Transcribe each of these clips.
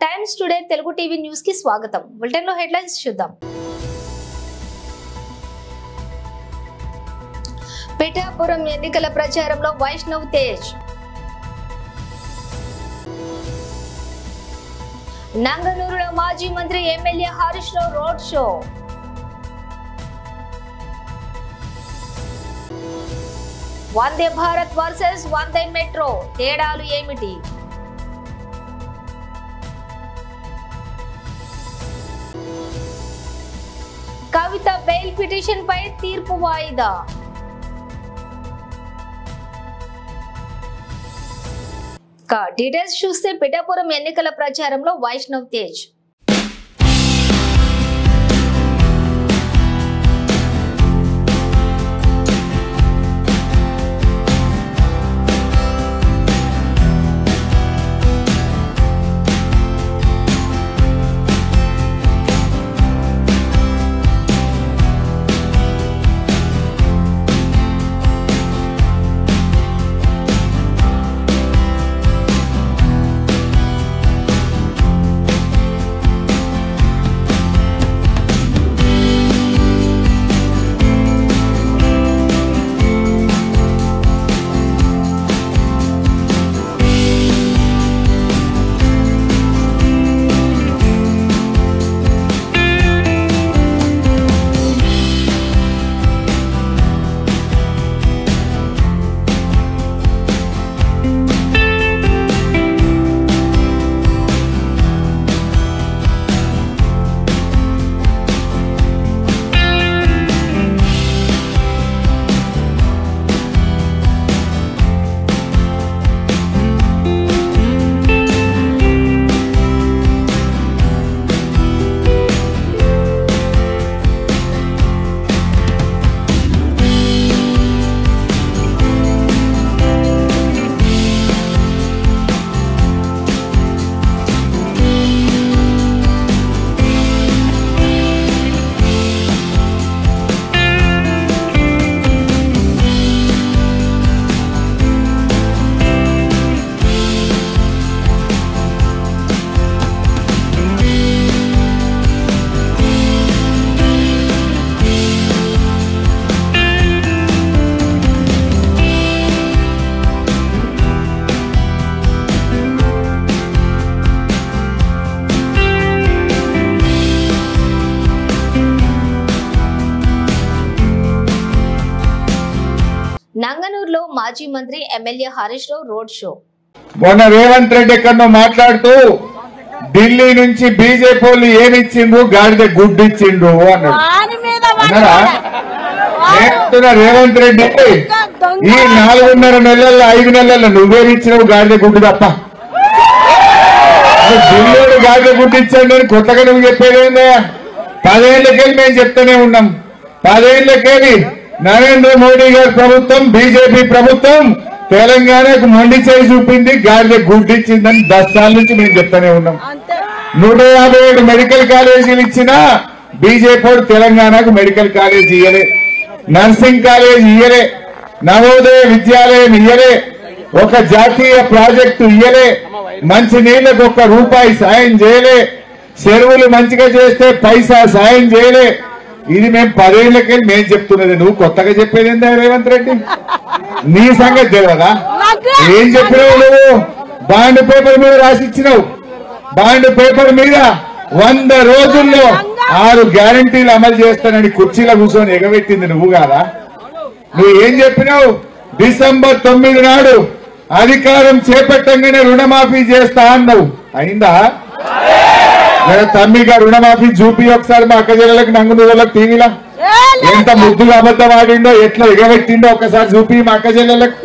Times today Telugu TV news కి స్వాగతం. Bulletin లో హెడ్లైన్స్ చూద్దాం. పిఠాపురం ఎన్నికల ప్రచారంలో వైష్ణవ్ తేజ్. నంగనూరులో మాజీ మంత్రి MLA Harish Rao road show. Vande Bharat versus వందే మెట్రో తేడాలు ఏమిటి? కవిత బెయిల్ పిటిషన్ పై తీర్పు వాయిదా. డీటెయిల్స్ చూస్తే పిఠాపురం ఎన్నికల ప్రచారంలో వైష్ణవ్ తేజ్. నంగనూరులో మాజీ మంత్రి MLA Harish Rao road show. మొన్న రేవంత్ రెడ్డి ఎక్కడో మాట్లాడుతూ ఢిల్లీ నుంచి బీజేపీ వాళ్ళు ఏమిచ్చిండ్రు, గాడిద గుడ్డు ఇచ్చిండ్రు అన్నాడు. అన్నారా రేవంత్ రెడ్డి ఈ 4.5 నెలల్లో 5 నెలల్లో నువ్వేమిచ్చినావు గాడిద గుడ్డు తప్ప. ఢిల్లీలో గాడిద గుడ్డు ఇచ్చాడు నేను కొత్తగా నువ్వు చెప్పేదేందా? 10 ఏళ్లకెళ్ళి మేము చెప్తూనే ఉన్నాం. 10 ఏళ్లకెళ్ళి నరేంద్ర మోడీ గారి ప్రభుత్వం, బీజేపీ ప్రభుత్వం తెలంగాణకు మొండి చేయి చూపింది, గాడిద గుడ్డిచ్చిందని 10 సార్ల నుంచి మేము చెప్తానే ఉన్నాం. 157 మెడికల్ కాలేజీలు ఇచ్చినా బీజేపీ తెలంగాణకు మెడికల్ కాలేజ్ ఇయ్యలే, నర్సింగ్ కాలేజ్ ఇయ్యలే, నవోదయ విద్యాలయం ఇయ్యలే, ఒక జాతీయ ప్రాజెక్టు ఇయ్యలే, మంచి నీళ్లకు ₹1 సాయం చేయలే, చెరువులు మంచిగా చేస్తే పైసా సాయం చేయలే. ఇది మేము 10 ఏళ్లకెళ్ళి మేము చెప్తున్నది, నువ్వు కొత్తగా చెప్పేది ఏందా రేవంత్ రెడ్డి? నీ సంగతి తెలియదా? ఏం చెప్పినావు నువ్వు? బాండ్ పేపర్ మీద రాసిచ్చినావు. బాండ్ పేపర్ మీద 100 రోజుల్లో 6 గ్యారంటీలు అమలు చేస్తానని కుర్చీలో కూర్చొని ఎగబెట్టింది నువ్వు కాదా? నువ్వు ఏం చెప్పినావు? డిసెంబర్ 9 నాడు అధికారం చేపట్టంగానే రుణమాఫీ చేస్తా అన్నావు. అయిందా? తమ్మిగా రుణమాఫీ చూపి ఒకసారి మా అక్క జిల్లాలకు నంగునూరులకు టీవీలా ఎంత ముద్దుగా అబద్ధం ఆడిండో, ఎట్లా ఎగబెట్టిండో ఒకసారి చూపి మా అక్క జిల్లాలకు.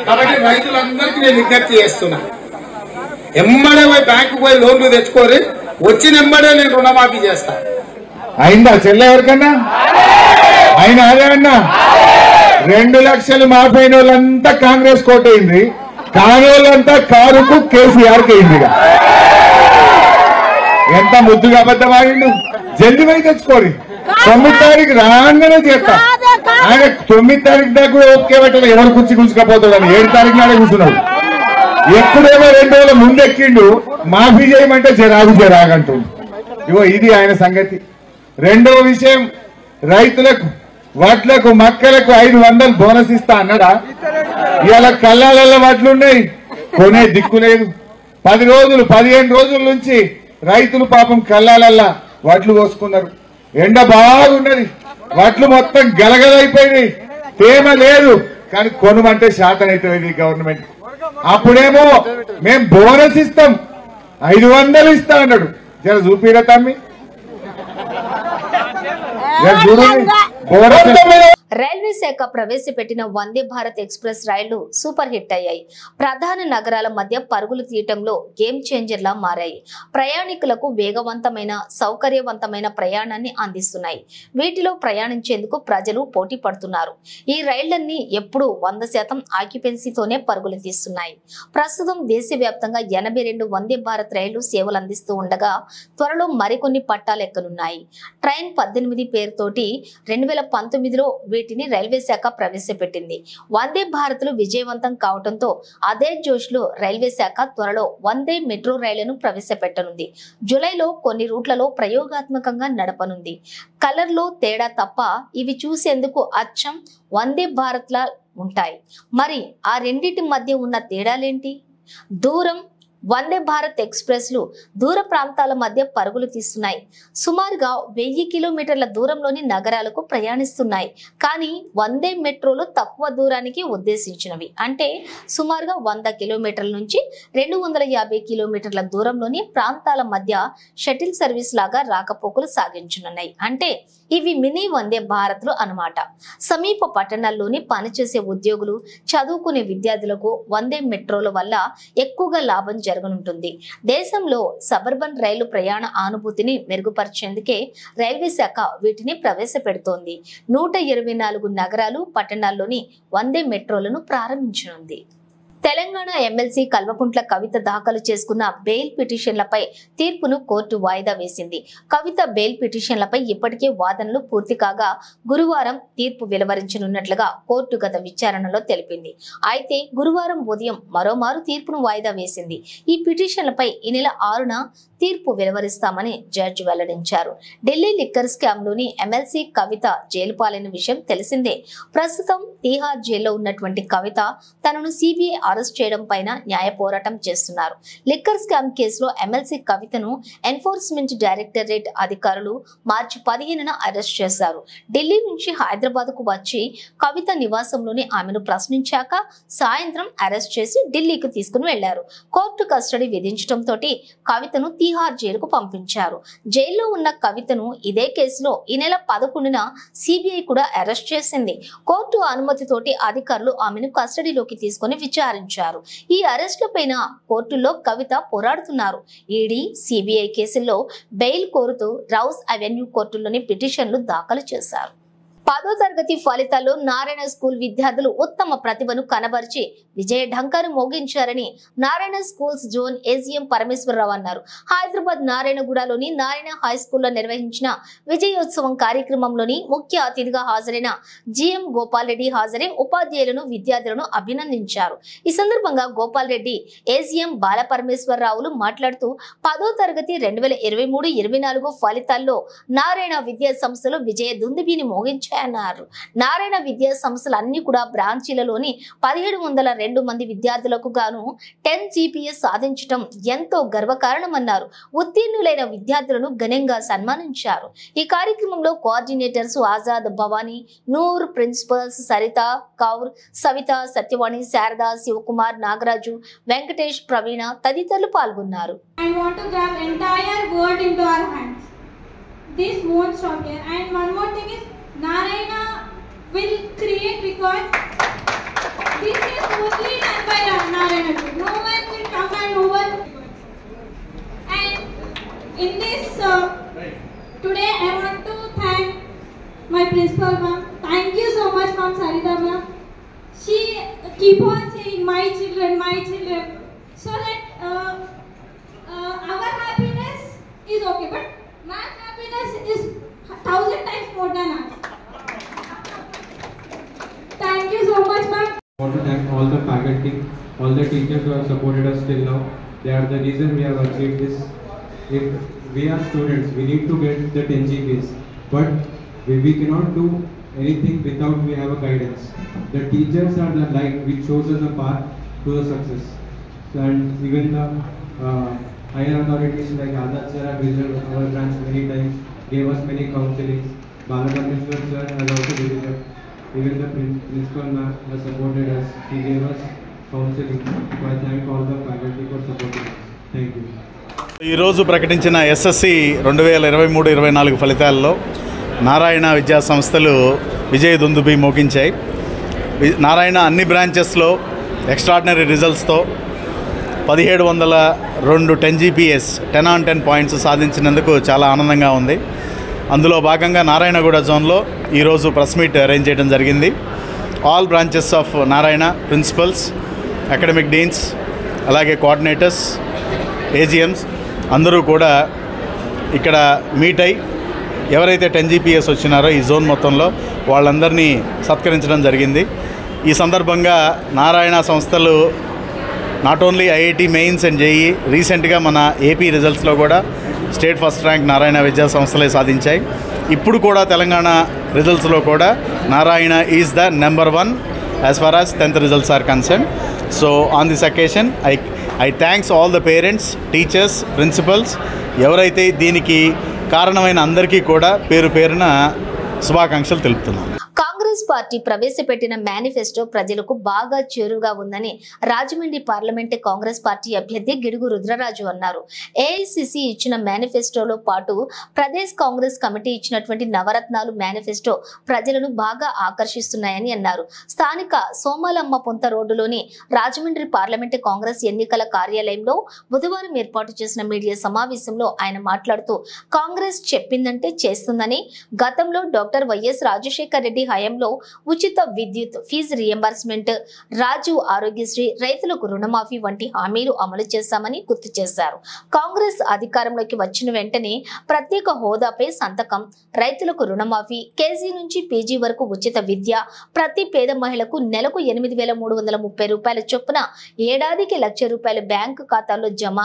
కాబట్టి రైతులందరికీ నేను విజ్ఞప్తి చేస్తున్నా, ఎమ్మడే పోయి బ్యాంకు పోయి లోన్లు తెచ్చుకోరు, వచ్చిన ఎమ్మడే నేను రుణమాఫీ చేస్తా. అయిందా చెల్లె ఎవరికన్నా? అయినా అదేమన్నా 2 లక్షలు మాఫీ అయిన వాళ్ళంతా కాంగ్రెస్ కోటైంది, కానోళ్ళంతా కారుకు కేసీఆర్కి అయిందిగా. ఎంత ముద్దుగా అబద్ధం ఆడిండు. జల్దీ పోయి తెచ్చుకోరి, 9 తారీఖు రాగానే చేస్తా. ఆయన 9 తారీఖు దాకా కూడా ఓకే పెట్టాలి, ఎవరు గుంజుకపోతాడని 7 తారీఖు నాడే కూర్చున్నాడు. ఎప్పుడేమో 2 రోజుల ముందెక్కిండు, మాఫీ చేయమంటే జరాగంటూ. ఇగో ఇది ఆయన సంగతి. రెండో విషయం, రైతులకు వడ్లకు మక్కలకు 500 బోనస్ ఇస్తా అన్నాడా? ఇవాళ కళ్ళాలలో వడ్లున్నాయి, కొనే దిక్కు లేదు. 10 రోజులు 15 రోజుల నుంచి రైతులు పాపం కళ్ళాలల్లా వడ్లు కోసుకున్నారు. ఎండ బాగున్నది, వడ్లు మొత్తం గలగలైపోయినాయి, తేమ లేదు. కానీ కొనుమంటే శాతనైతుంది గవర్నమెంట్. అప్పుడేమో మేం బోనస్ ఇస్తాం, 500 ఇస్తా అన్నాడు. జర చూపిరా తమ్మి, రైల్వే శాఖ ప్రవేశపెట్టిన వందే భారత్ ఎక్స్ప్రెస్ రైళ్లు సూపర్ హిట్ అయ్యాయి. ప్రధాన నగరాల మధ్య పరుగులు తీయటంలో గేమ్ చేంజర్లా మారాయి. ప్రయాణికులకు వేగవంతమైన సౌకర్యవంతమైన ప్రయాణాన్ని అందిస్తున్నాయి. వీటిలో ప్రయాణించేందుకు ప్రజలు పోటీ పడుతున్నారు. ఈ రైళ్లన్నీ ఎప్పుడూ 100% ఆక్యుపెన్సీతోనే పరుగులు తీస్తున్నాయి. ప్రస్తుతం దేశవ్యాప్తంగా 82 వందే భారత్ రైళ్లు సేవలు అందిస్తూ ఉండగా త్వరలో మరికొన్ని పట్టాలెక్కనున్నాయి. ట్రైన్ 18 పేరుతోటి 2019లో వీటిని రైల్వే శాఖ ప్రవేశపెట్టింది. వందే భారత్లు విజయవంతం కావడంతో అదే జోష్లో రైల్వే శాఖ త్వరలో వందే మెట్రో రైళ్లను ప్రవేశపెట్టనుంది. జూలైలో కొన్ని రూట్లలో ప్రయోగాత్మకంగా నడపనుంది. కలర్లో తేడా తప్ప ఇవి చూసేందుకు అచ్చం వందే భారత్లా ఉంటాయి. మరి ఆ రెండింటి మధ్య ఉన్న తేడాలేంటి? దూరం. వందే భారత్ ఎక్స్ప్రెస్లు దూర ప్రాంతాల మధ్య పరుగులు తీస్తున్నాయి. సుమారుగా 1000 కిలోమీటర్ల దూరంలోని నగరాలకు ప్రయాణిస్తున్నాయి. కానీ వందే మెట్రోలు తక్కువ దూరానికి ఉద్దేశించినవి. అంటే సుమారుగా 100 కిలోమీటర్ల నుంచి 250 కిలోమీటర్ల దూరంలోని ప్రాంతాల మధ్య షటిల్ సర్వీస్ లాగా రాకపోకలు సాగించనున్నాయి. అంటే ఇవి మినీ వందే భారత్లు అన్నమాట. సమీప పట్టణాల్లోని పనిచేసే ఉద్యోగులు, చదువుకునే విద్యార్థులకు వందే మెట్రోల వల్ల ఎక్కువగా లాభం జరగనుంటుంది. దేశంలో సబర్బన్ రైలు ప్రయాణ అనుభూతిని మెరుగుపరిచేందుకే రైల్వే శాఖ వీటిని ప్రవేశపెడుతోంది. 124 నగరాలు, పట్టణాల్లోని వందే మెట్రోలను ప్రారంభించనుంది. తెలంగాణ ఎమ్మెల్సీ కల్వకుంట్ల కవిత దాఖలు చేసుకున్న బెయిల్ పిటిషన్లపై తీర్పును కోర్టు వాయిదా వేసింది. కవిత బెయిల్ పిటిషన్లపై ఇప్పటికే వాదనలు పూర్తి కాగా గురువారం తీర్పు వెలువరించనున్నట్లుగా కోర్టు గత విచారణలో తెలిపింది. అయితే గురువారం ఉదయం మరోమారు తీర్పును వాయిదా వేసింది. ఈ పిటిషన్లపై ఈ నెల 6న తీర్పు వెలువరిస్తామని జడ్జి వెల్లడించారు. ఢిల్లీ లిక్కర్ స్కామ్ లోని ఎమ్మెల్సీ కవిత జైలు పాలైన విషయం తెలిసిందే. ప్రస్తుతం తీహార్ జైల్లో ఉన్నటువంటి కవిత తనను సిబిఐ అరెస్ట్ చేయడం పైన న్యాయ పోరాటం చేస్తున్నారు. లిక్కర్ స్కామ్ కేసులో ఎమ్మెల్సీ కవితను ఎన్ఫోర్స్మెంట్ డైరెక్టరేట్ అధికారులు మార్చి 15న అరెస్ట్ చేశారు. ఢిల్లీ నుంచి హైదరాబాద్ కు వచ్చి కవిత నివాసంలోని ఆమెను ప్రశ్నించాక సాయంత్రం అరెస్ట్ చేసి ఢిల్లీకి తీసుకుని వెళ్లారు. కోర్టు కస్టడీ విధించడంతో కవితను తీహార్ జైలుకు పంపించారు. జైల్లో ఉన్న కవితను ఇదే కేసులో ఈ నెల 11న సిబిఐ కూడా అరెస్ట్ చేసింది. కోర్టు అనుమతితోటి అధికారులు ఆమెను కస్టడీలోకి తీసుకుని విచారించారు. ఈ అరెస్టులపైన కోర్టులో కవిత పోరాడుతున్నారు. ఈడీ, సిబిఐ కేసుల్లో బెయిల్ కోరుతూ రౌస్ అవెన్యూ కోర్టులోని పిటిషన్లు దాఖలు చేశారు. 10వ తరగతి ఫలితాల్లో నారాయణ స్కూల్ విద్యార్థులు ఉత్తమ ప్రతిభను కనబరిచి విజయ ఢంకాను మోగించారని Narayana schools zone AGM Parameswararao అన్నారు. హైదరాబాద్ నారాయణగూడలోని నారాయణ హై స్కూల్లో నిర్వహించిన విజయోత్సవం కార్యక్రమంలోని ముఖ్య అతిథిగా హాజరైన జిఎం గోపాల్ రెడ్డి హాజరై ఉపాధ్యాయులను, విద్యార్థులను అభినందించారు. ఈ సందర్భంగా గోపాల్ రెడ్డి, ఏజీఎం బాలపరమేశ్వరరావులు మాట్లాడుతూ 10వ తరగతి 2023-24 ఫలితాల్లో నారాయణ విద్యా సంస్థలు విజయ దుందుబిని మోగించారు. నారాయణ విద్యా సంస్థలు అన్ని కూడా బ్రాంచీలలోని 1702 మంది విద్యార్థులకు గాను 10 జీపీఎస్ సాధించడం ఎంతో గర్వకారణమన్నారు. ఉత్తీర్ణులైన విద్యార్థులను ఘనంగా సన్మానించారు. ఈ కార్యక్రమంలో కోఆర్డినేటర్స్ ఆజాద్ భవానీ, నూర్, ప్రిన్సిపల్స్ సరిత, కౌర్, సవిత, సత్యవాణి, శారద, శివకుమార్, నాగరాజు, వెంకటేష్, ప్రవీణ తదితరులు పాల్గొన్నారు. This won't stop here. And one more thing is, Narayana will create records. This is mostly done by Narayana. No one will come and over. And in this, today I want to thank my principal ma'am. Thank you so much, ma'am Sarita ma'am. She keep on saying my children, so that our happiness is okay, but my happiness is 1000 times more than us. want to thank all the faculty, all the teachers who have supported us till now. They are the reason we have achieved this. If we are students, we need to get the 10 GPAs, but we cannot do anything without we have a guidance. The teachers are the light which shows us the path to the success. And even the higher authorities like Azad sir have visited our branch many times, gave us many counselings. Balakameshwar sir has also visited. Even the principal ma'am has supported us. He gave us counseling. So I thank all the faculty for supporting us. Thank you. ఈరోజు ప్రకటించిన SSC 2023-24 ఫలితాల్లో నారాయణ విద్యా సంస్థలు విజయదుందుభి మోగించాయి. నారాయణ అన్ని బ్రాంచెస్లో extraordinary రిజల్ట్స్తో 1702 10 GPS 10 on 10 points సాధించినందుకు చాలా ఆనందంగా ఉంది. అందులో భాగంగా నారాయణగూడ జోన్లో ఈరోజు ప్రెస్ మీట్ అరేంజ్ చేయడం జరిగింది. All branches of Narayana principals, academic deans, అలాగే కోఆర్డినేటర్స్, ఏజిఎమ్స్ అందరూ కూడా ఇక్కడ మీట్ అయి ఎవరైతే 10 GPS వచ్చినారో ఈ జోన్ మొత్తంలో వాళ్ళందరినీ సత్కరించడం జరిగింది. ఈ సందర్భంగా నారాయణ సంస్థలు not only IIT mains and JEE, రీసెంట్గా మన ఏపీ రిజల్ట్స్లో కూడా స్టేట్ ఫస్ట్ ర్యాంక్ నారాయణ విద్యా సంస్థలే సాధించాయి. ఇప్పుడు కూడా తెలంగాణ రిజల్ట్స్లో కూడా Narayana is the number 1 as far as 10th results are concern. So on this occasion I thanks all the parents, teachers, principals, ఎవరైతే దీనికి కారణమైన అందరికీ కూడా పేరు పేరున శుభాకాంక్షలు తెలుపుతున్నాను. కాంగ్రెస్ పార్టీ ప్రవేశపెట్టిన మేనిఫెస్టో ప్రజలకు బాగా చేరుగా ఉందని రాజమండ్రి పార్లమెంట్ కాంగ్రెస్ పార్టీ అభ్యర్థి గిడుగు రుద్రరాజు అన్నారు. ఏఐసిసి ఇచ్చిన మేనిఫెస్టోలో పాటు ప్రదేశ్ కాంగ్రెస్ కమిటీ ఇచ్చినటువంటి నవరత్నాలు మేనిఫెస్టో ప్రజలను బాగా ఆకర్షిస్తున్నాయని అన్నారు. స్థానిక సోమాలమ్మ పొంత రోడ్డులోని రాజమండ్రి పార్లమెంట్ కాంగ్రెస్ ఎన్నికల కార్యాలయంలో బుధవారం ఏర్పాటు చేసిన మీడియా సమావేశంలో ఆయన మాట్లాడుతూ కాంగ్రెస్ చెప్పిందంటే చేస్తుందని, గతంలో డాక్టర్ వైఎస్ రాజశేఖర్ రెడ్డి హయాంలో ఉచిత విద్యుత్, ఫీజు రియంబర్స్మెంట్, రాజీవ్ ఆరోగ్యశ్రీ, రైతులకు రుణమాఫీ వంటి హామీలు అమలు చేశామని గుర్తు చేశారు. కాంగ్రెస్ అధికారంలోకి వచ్చిన వెంటనే ప్రత్యేక హోదాపై సంతకం, రైతులకు రుణమాఫీ, కేజీ నుంచి పీజీ వరకు ఉచిత విద్య, ప్రతి పేద మహిళకు నెలకు 8,330 రూపాయల చొప్పున ఏడాదికి ₹1,00,000 బ్యాంకు ఖాతాల్లో జమ,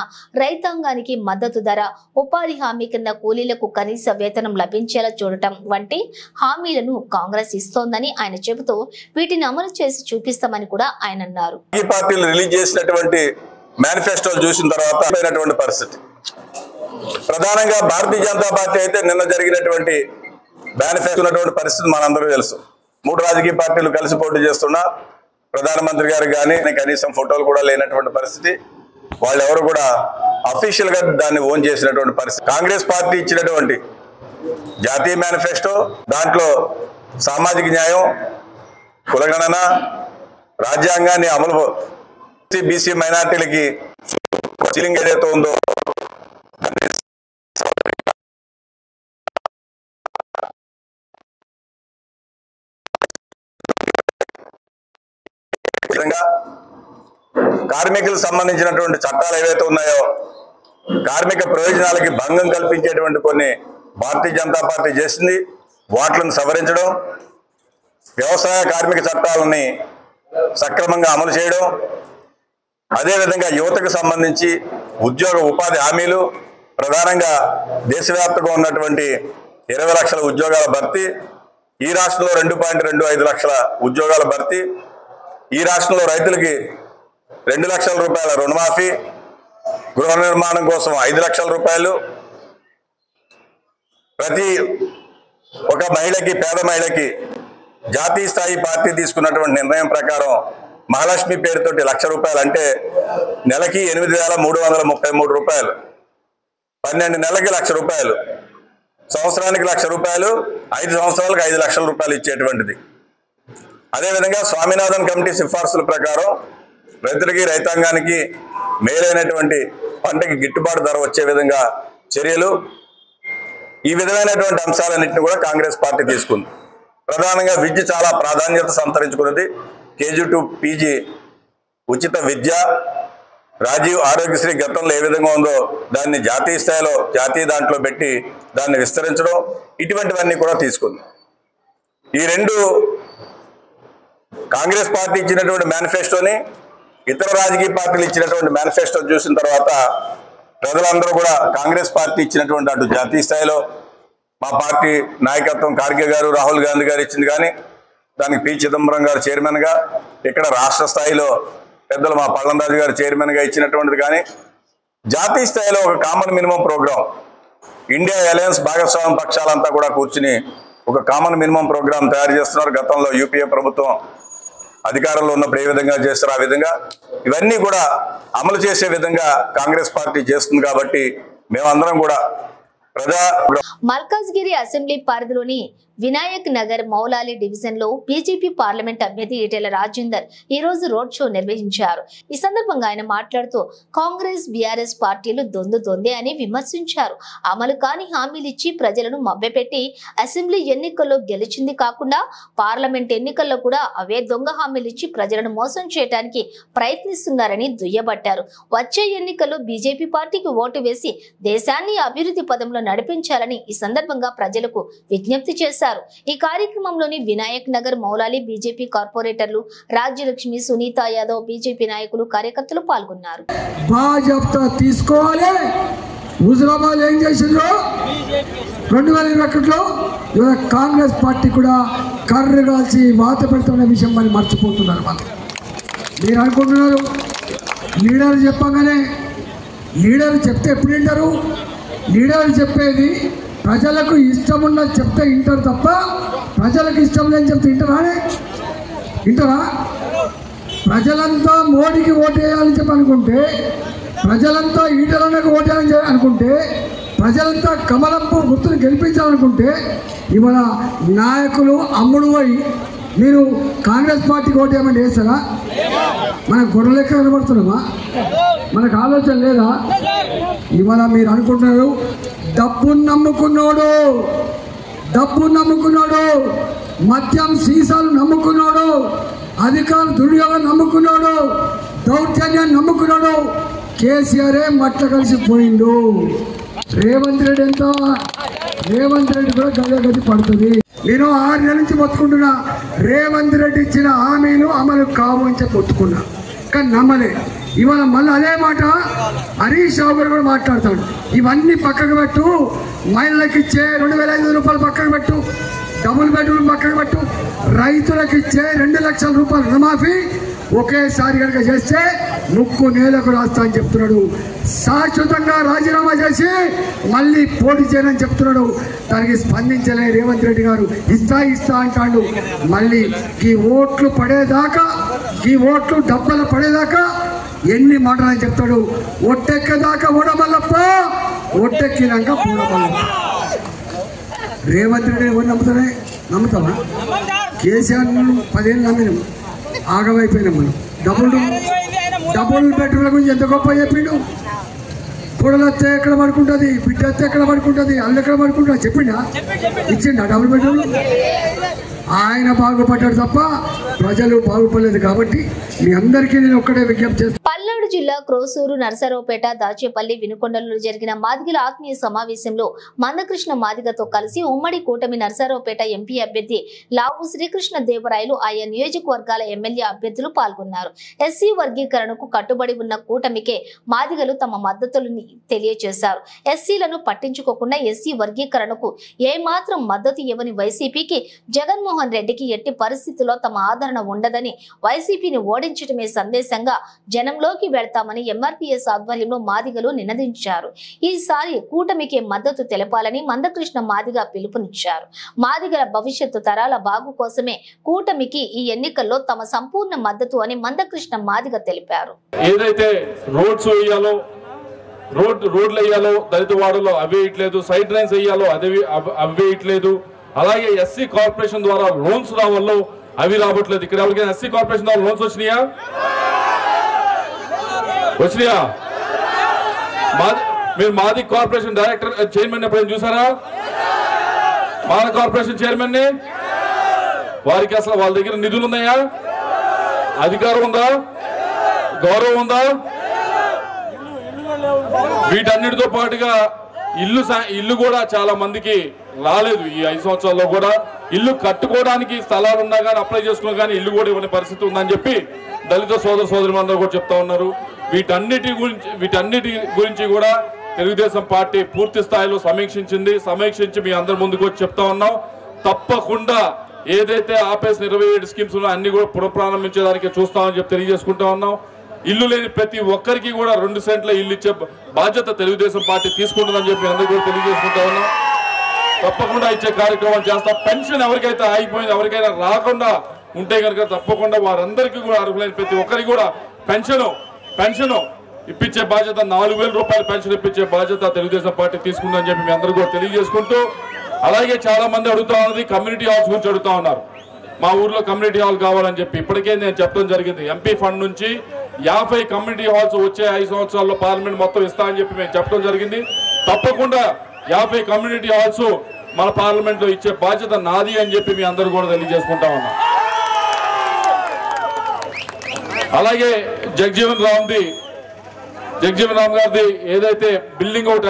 రైతాంగానికి మద్దతు ధర, ఉపాధి హామీ కింద కూలీలకు కనీస వేతనం లభించేలా చూడటం వంటి హామీలను కాంగ్రెస్ ఇస్తోందని ఆయన చెబుతూ వీటిని అమలు చేసి చూపిస్తామని కూడా ఆయన అన్నారు. ఈ పార్టీలు రిలీజ్ చేసినటువంటి మేనిఫెస్టోలు చూసిన తర్వాత పరిస్థితి ప్రధానంగా భారతీయ జనతా పార్టీ అయితే నిన్న జరిగినటువంటి మేనిఫెస్టో ఉన్నటువంటి పరిస్థితి మనందరూ తెలుసు. 3 రాజకీయ పార్టీలు కలిసి పోటీ చేస్తున్నా ప్రధానమంత్రి గారు కానీ కనీసం ఫోటోలు కూడా లేనటువంటి పరిస్థితి. వాళ్ళెవరు కూడా అఫీషియల్ గా దాన్ని ఓన్ చేసినటువంటి పరిస్థితి. కాంగ్రెస్ పార్టీ ఇచ్చినటువంటి జాతీయ మేనిఫెస్టో దాంట్లో సామాజిక న్యాయం, కులగణన, రాజ్యాంగాన్ని అమలు, బీసీ మైనార్టీలకి సీలింగ్ ఏదైతే ఉందో కార్మికులకు సంబంధించినటువంటి చట్టాలు ఏవైతే ఉన్నాయో కార్మిక ప్రయోజనాలకి భంగం కల్పించేటువంటి కొన్ని భారతీయ జనతా పార్టీ చేసింది. వాటిని సవరించడం, వ్యవసాయ కార్మిక చట్టాలని సక్రమంగా అమలు చేయడం, అదేవిధంగా యువతకు సంబంధించి ఉద్యోగ ఉపాధి హామీలు, ప్రధానంగా దేశవ్యాప్తంగా ఉన్నటువంటి 20 లక్షల ఉద్యోగాల భర్తీ, ఈ రాష్ట్రంలో 2.25 లక్షల ఉద్యోగాల భర్తీ, ఈ రాష్ట్రంలో రైతులకి 2 లక్షల రూపాయల రుణమాఫీ, గృహ నిర్మాణం కోసం 5 లక్షల రూపాయలు, ప్రతి ఒక మహిళకి, పేద మహిళకి జాతీయ స్థాయి పార్టీ తీసుకున్నటువంటి నిర్ణయం ప్రకారం మహాలక్ష్మి పేరుతోటి ₹1,00,000 అంటే నెలకి 8,333 రూపాయలు, 12 నెలలకి ₹1,00,000, సంవత్సరానికి ₹1,00,000, 5 సంవత్సరాలకు 5 లక్షల రూపాయలు ఇచ్చేటువంటిది. అదేవిధంగా స్వామినాథన్ కమిటీ సిఫార్సుల ప్రకారం రైతులకి, రైతాంగానికి మేలైనటువంటి పంటకి గిట్టుబాటు ధర వచ్చే విధంగా చర్యలు, ఈ విధమైనటువంటి అంశాలన్నింటినీ కూడా కాంగ్రెస్ పార్టీ తీసుకుంది. ప్రధానంగా విద్య చాలా ప్రాధాన్యత సంతరించుకున్నది. కేజీ టు పీజీ ఉచిత విద్య, రాజీవ్ ఆరోగ్యశ్రీ గతంలో ఏ విధంగా ఉందో దాన్ని జాతీయ స్థాయిలో దాంట్లో పెట్టి దాన్ని విస్తరించడం, ఇటువంటివన్నీ కూడా తీసుకుంది. ఈ 2 కాంగ్రెస్ పార్టీ ఇచ్చినటువంటి మేనిఫెస్టోని ఇతర రాజకీయ పార్టీలు ఇచ్చినటువంటి మేనిఫెస్టో చూసిన తర్వాత ప్రజలందరూ కూడా కాంగ్రెస్ పార్టీ ఇచ్చినటువంటి అటు జాతీయ స్థాయిలో మా పార్టీ నాయకత్వం ఖార్గే గారు, రాహుల్ గాంధీ గారు ఇచ్చింది కానీ దానికి పి చిదంబరం గారు చైర్మన్గా, ఇక్కడ రాష్ట్ర స్థాయిలో పెద్దలు మా పల్లంరాజు గారు చైర్మన్గా ఇచ్చినటువంటిది కానీ, జాతీయ స్థాయిలో ఒక common minimum programme India alliance భాగస్వామ్య పక్షాలంతా కూడా కూర్చుని ఒక కామన్ మినిమం ప్రోగ్రాం తయారు చేస్తున్నారు. గతంలో యూపీఏ ప్రభుత్వం అధికారంలో ఉన్నప్పుడు ఏ విధంగా చేస్తారో ఆ విధంగా ఇవన్నీ కూడా అమలు చేసే విధంగా కాంగ్రెస్ పార్టీ చేస్తుంది. కాబట్టి మేమందరం కూడా మల్కాజ్గిరి అసెంబ్లీ పరిధిలోని వినాయక్ నగర్ మౌలాలి డివిజన్ లో బీజేపీ పార్లమెంట్ అభ్యర్థి ఈటెల రాజేందర్ ఈ రోజు రోడ్ షో నిర్వహించారు. ఈ సందర్భంగా ఆయన మాట్లాడుతూ కాంగ్రెస్ బీఆర్ఎస్ పార్టీలు దొందే అని విమర్శించారు. అమలు కాని హామీలిచ్చి ప్రజలను మభ్యపెట్టి అసెంబ్లీ ఎన్నికల్లో గెలిచింది కాకుండా పార్లమెంట్ ఎన్నికల్లో కూడా అవే దొంగ హామీలిచ్చి ప్రజలను మోసం చేయడానికి ప్రయత్నిస్తున్నారని దుయ్యబట్టారు. వచ్చే ఎన్నికల్లో బీజేపీ పార్టీకి ఓటు వేసి దేశాన్ని అభివృద్ధి పదంలో నడిపించాలని ఈ సందర్భంగా ప్రజలకు విజ్ఞప్తి చేశారు. ఈ కార్యక్రమంలోని వినాయక్ నగర్ మౌలాలి బీజేపీ కార్పొరేటర్లు రాజ్యలక్ష్మి, సునీత యాదవ్, బీజేపీ నాయకులు, కార్యకర్తలు పాల్గొన్నారు. హుజరాబాద్ ఏం చేసిందో 2021లో కాంగ్రెస్ పార్టీ కూడా కర్రు కాల్చి వాత పెడుతున్న విషయం మరి మర్చిపోతున్నారు. వాళ్ళు మీరు అనుకుంటున్నారు లీడర్ చెప్పగానే, లీడర్ చెప్తే ఎప్పుడు వింటారు? లీడర్ చెప్పేది ప్రజలకు ఇష్టమున్నది చెప్తే వింటారు తప్ప ప్రజలకు ఇష్టం లేని చెప్తే వింటారా? ప్రజలంతా మోడీకి ఓటేయాలని చెప్పి అనుకుంటే, ప్రజలంతా ఈటలన్నకు ఓటేయాలని అనుకుంటే, ప్రజలంతా కమలపు గుర్తును గెలిపించాలనుకుంటే ఇవాళ నాయకులు అమ్ముడు పోయి మీరు కాంగ్రెస్ పార్టీకి ఓటేయమని వేస్తారా? మనకు గొర్రెలెక్క కనబడుతున్నామా? మనకు ఆలోచన లేదా? ఇవాళ మీరు అనుకుంటున్నారు డబ్బును నమ్ముకున్నాడు, మద్యం సీసాలు నమ్ముకున్నాడు, అధికార దుర్యోగం నమ్ముకున్నాడు, దౌర్జన్యాన్ని నమ్ముకున్నాడు. కేసీఆరే మట్ల కలిసిపోయిండు. రేవంత్ రెడ్డి ఎంత? రేవంత్ రెడ్డి కూడా గది పడుతుంది. నేను 6 నెలల నుంచి మొత్తుకుంటున్నా, రేవంత్ రెడ్డి ఇచ్చిన హామీలు అమలు కావు అని చెప్పి మొత్తుకున్నా, కానీ నమ్మలే. ఇవాళ మళ్ళీ అదే మాట హరీష్ రావు గారు కూడా మాట్లాడతాడు. ఇవన్నీ పక్కకు పెట్టు, మహిళలకు ఇచ్చే 2500 రూపాయలు పక్కకు పెట్టు, డబుల్ బెడ్రూమ్ పక్కకు పెట్టు, రైతులకు ఇచ్చే 2 లక్షల రూపాయలు రుణమాఫీ ఒకేసారి కనుక చేస్తే ముక్కు నేలకు రాస్తా అని చెప్తున్నాడు. శాశ్వతంగా రాజీనామా చేసి మళ్ళీ పోటీ చేయని చెప్తున్నాడు. దానికి స్పందించలే రేవంత్ రెడ్డి గారు. ఇస్తా అంటాడు. మళ్ళీ ఈ ఓట్లు పడేదాకా, ఈ ఓట్లు డబ్బలు పడేదాకా ఎన్ని మాటలని చెప్తాడు. ఒట్టెక్కదాకా ఓడమల్లప్ప, ఒట్టెక్కినాక పూడమల్లప్ప. రేవంత్ రెడ్డి ఎవరు నమ్ముతావా? కేసీఆర్ 10 ఏళ్ళు నమ్మినాం, ఆగమైపోయినాం మనం. డబుల్ బెడ్రూమ్ల గురించి ఎంత గొప్ప చెప్పిండు. పొడలత్తే ఎక్కడ పడుకుంటుంది, బిడ్డత్తే ఎక్కడ పడుకుంటుంది, అల్లు ఎక్కడ పడుకుంటా చెప్పిండా? ఇచ్చిండా డబుల్ బెడ్రూమ్? ఆయన బాగుపడ్డాడు తప్ప ప్రజలు బాగుపడలేదు. కాబట్టి మీ అందరికీ నేను ఒక్కడే విజ్ఞప్తి చేస్తాను. పల్నాడు జిల్లా క్రోసూరు, నరసరావుపేట, దాచేపల్లి, వినుకొండలలో జరిగిన మాదిగల ఆత్మీయ సమావేశంలో మందకృష్ణ మాదిగతో కలిసి ఉమ్మడి కూటమి నరసరావుపేట ఎంపీ అభ్యర్థి లావు శ్రీకృష్ణ దేవరాయలు ఆయా నియోజకవర్గాల ఎమ్మెల్యే అభ్యర్థులు పాల్గొన్నారు. ఎస్సీ వర్గీకరణకు కట్టుబడి ఉన్న కూటమికే మాదిగలు తమ మద్దతులను తెలియజేశారు. ఎస్సీలను పట్టించుకోకుండా ఎస్సీ వర్గీకరణకు ఏమాత్రం మద్దతు ఇవ్వని వైసీపీకి జగన్మోహన్ రెడ్డికి ఎట్టి పరిస్థితుల్లో తమ ఆదరణ ఉండదని, వైసీపీని ఓడించడమే సందేశంగా జనంలోకి వెళ్తామని ఎంఆర్పీఎస్ ఆధ్వర్యంలో మాదిగలు నినదించారు. ఈసారి కూటమికి మద్దతు తెలపాలని మందకృష్ణ మాదిగ పిలుపునిచ్చారు. మాదిగల భవిష్యత్తు తరాల బాగు కోసమే కూటమికి ఈ ఎన్నికల్లో తమ సంపూర్ణ మద్దతు అని మందకృష్ణ మాదిగ తెలిపారు. ఏదైతే రోడ్స్ వేయాలో, రోడ్లు వేయాలో దళిత వాడలో అవి వేయట్లేదు, సైడ్ డ్రైన్స్ వేయాలో అవి వేయట్లేదు. అలాగే ఎస్సీ కార్పొరేషన్ ద్వారా లోన్స్ రావాలో అవి రావట్లేదు. ఇక్కడ ఎవరికైనా ఎస్సీ కార్పొరేషన్ ద్వారా లోన్స్ వచ్చినాయా? మీరు మాది కార్పొరేషన్ డైరెక్టర్ చైర్మన్ ఎప్పుడైనా చూసారా? మాది కార్పొరేషన్ చైర్మన్ ని వారికి అసలు వాళ్ళ దగ్గర నిధులు ఉన్నాయా? అధికారం ఉందా? గౌరవం ఉందా? వీటన్నిటితో పాటుగా ఇల్లు కూడా చాలా మందికి రాలేదు. ఈ 5 సంవత్సరాల్లో కూడా ఇల్లు కట్టుకోవడానికి స్థలాలు ఉన్నా కానీ అప్లై చేసుకున్నా కానీ ఇల్లు కూడా ఇవ్వని పరిస్థితి ఉందని చెప్పి దళిత సోదరులందరూ కూడా చెప్తా ఉన్నారు. వీటన్నిటి గురించి కూడా తెలుగుదేశం పార్టీ పూర్తి స్థాయిలో సమీక్షించి మీ అందరి ముందుకు వచ్చి చెప్తా ఉన్నాం. తప్పకుండా ఏదైతే ఆపేసిన 27 స్కీమ్స్ ఉన్నాయో అన్ని కూడా పునఃప్రారంభించేదానికి చూస్తామని చెప్పి తెలియజేసుకుంటా ఉన్నాం. ఇల్లు లేని ప్రతి ఒక్కరికి కూడా 2 సెంట్ల ఇల్లు ఇచ్చే బాధ్యత తెలుగుదేశం పార్టీ తీసుకుంటుందని చెప్పి అందరూ కూడా తెలియజేసుకుంటా ఉన్నాం. తప్పకుండా ఇచ్చే కార్యక్రమాలు చేస్తాం. పెన్షన్ ఎవరికైతే ఆగిపోయింది, ఎవరికైనా రాకుండా ఉంటే కనుక తప్పకుండా వారందరికీ కూడా అర్హులైన ప్రతి ఒక్కరికి కూడా పెన్షన్ ఇప్పించే బాధ్యత 4000 రూపాయల పెన్షన్ ఇప్పించే బాధ్యత తెలుగుదేశం పార్టీ తీసుకుందని చెప్పి మీ అందరూ కూడా తెలియజేసుకుంటూ, అలాగే చాలా మంది అడుగుతా ఉన్నది కమ్యూనిటీ హాల్స్ గురించి అడుగుతా ఉన్నారు. మా ఊర్లో కమ్యూనిటీ హాల్ కావాలని చెప్పి ఇప్పటికే నేను చెప్పడం జరిగింది. ఎంపీ ఫండ్ నుంచి 50 కమ్యూనిటీ హాల్స్ వచ్చే 5 సంవత్సరాల్లో పార్లమెంట్ మొత్తం ఇస్తా అని చెప్పి మేము చెప్పడం జరిగింది. తప్పకుండా 50 కమ్యూనిటీ హాల్స్ మన పార్లమెంట్ లో ఇచ్చే బాధ్యత నాది అని చెప్పి మీ అందరూ కూడా తెలియజేసుకుంటా ఉన్నాం. అలాగే జగజీవన్ రామ్ గారిది ఏదైతే బిల్డింగ్ ఒకటి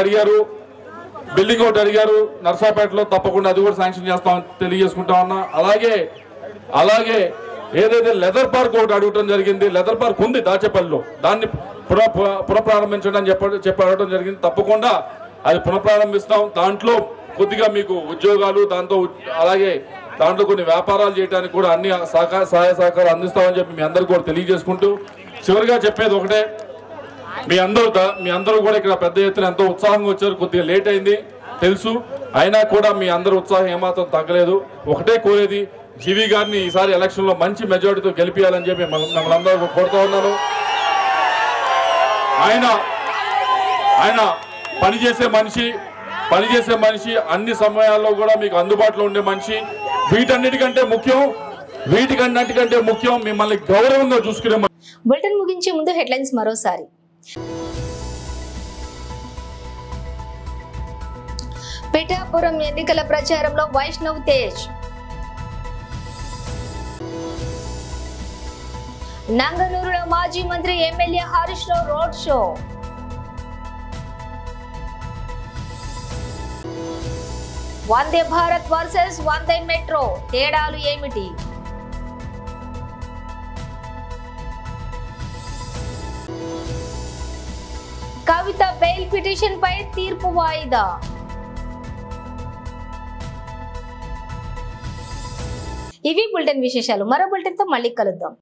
అడిగారు నర్సాపేటలో, తప్పకుండా అది కూడా శాంక్షన్ చేస్తామని తెలియజేసుకుంటా ఉన్నా. అలాగే ఏదైతే లెదర్ పార్క్ ఒకటి అడగటం జరిగింది. లెదర్ పార్క్ ఉంది దాచేపల్లిలో, దాన్ని పునఃప్రారంభించడం అని చెప్పడం జరిగింది. తప్పకుండా అది పునఃప్రారంభిస్తాం. దాంట్లో కొద్దిగా మీకు ఉద్యోగాలు, దాంట్లో కొన్ని వ్యాపారాలు చేయడానికి కూడా అన్ని సహాయ సహకారాలు అందిస్తామని చెప్పి మీ అందరూ కూడా తెలియజేసుకుంటూ, చివరిగా చెప్పేది ఒకటే, మీ అందరూ కూడా ఇక్కడ పెద్ద ఎత్తున ఎంతో ఉత్సాహంగా వచ్చారు. కొద్దిగా లేట్ అయింది తెలుసు, అయినా కూడా మీ అందరూ ఉత్సాహం ఏమాత్రం తగ్గలేదు. ఒకటే కోరేది, జీవి గారిని ఈసారి ఎలక్షన్ లో మంచి మెజారిటీతో గెలిపియాలని చెప్పి మిమ్మల్ని అందరూ కోరుతా ఉన్నాను. ఆయన పనిచేసే మనిషి, అన్ని సమయాల్లో కూడా మీకు అందుబాటులో ఉండే మనిషి. వీటన్నిటికంటే ముఖ్యం మిమ్మల్ని గౌరవంగా చూసుకునే. బులెటిన్ ముగించే ముందు హెడ్లైన్స్ మరోసారి. పిఠాపురం ఎన్నికల ప్రచారంలో వైష్ణవ్ తేజ్. నంగనూరులో మాజీ మంత్రి MLA Harish Rao road show. Vande Bharat versus వందే మెట్రో, తేడాలు ఏమిటి? కవిత బెయిల్ పిటిషన్ పై తీర్పు వాయిదా. ఇవి బులెటిన్ విశేషాలు. మరో బులెటిన్ తో మళ్ళీ కలుద్దాం.